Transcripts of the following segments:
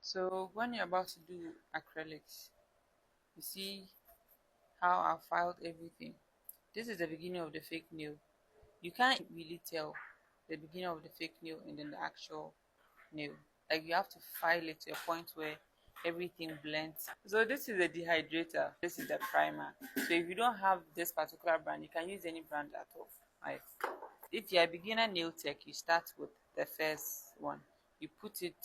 So when you're about to do acrylics, you see how I filed everything. This is the beginning of the fake nail. You can't really tell the beginning of the fake nail and then the actual nail. Like you have to file it to a point where everything blends. So this is a dehydrator. This is the primer. So if you don't have this particular brand, you can use any brand at all. Right? If you're a beginner nail tech, you start with the first one. You put it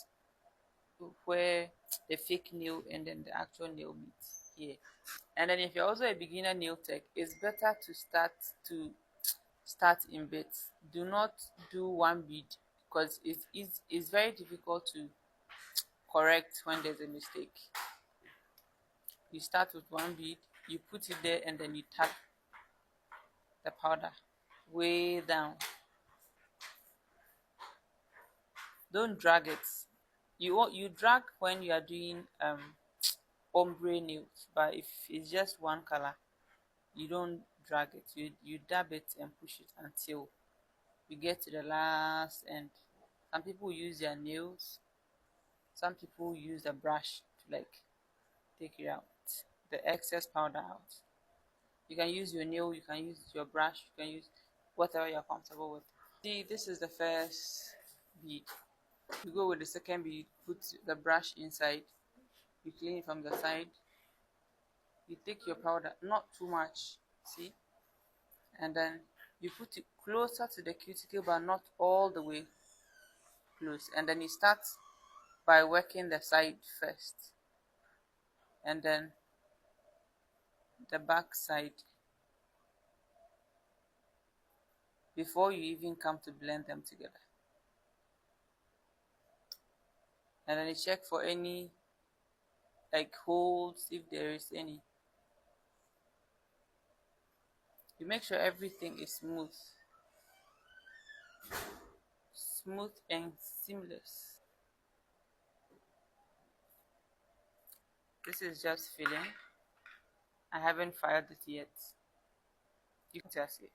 where the fake nail and then the actual nail meet here. And then if you're also a beginner nail tech, it's better to start in bits. Do not do one bead because it's very difficult to correct when there's a mistake. You start with one bead, you put it there, and then you tap the powder way down. Don't drag it. You drag when you are doing ombre nails, but if it's just one color, you don't drag it. You dab it and push it until you get to the last end. Some people use their nails. Some people use a brush to like take it out, the excess powder out. You can use your nail, you can use your brush, you can use whatever you're comfortable with. See, this is the first bead. You go with the second bead, put the brush inside, you clean it from the side, you take your powder, not too much, see, and then you put it closer to the cuticle but not all the way close, and then you start by working the side first and then the back side before you even come to blend them together. And then you check for any like holes if there is any. You make sure everything is smooth and seamless. This is just filling. I haven't filed it yet. You can just see.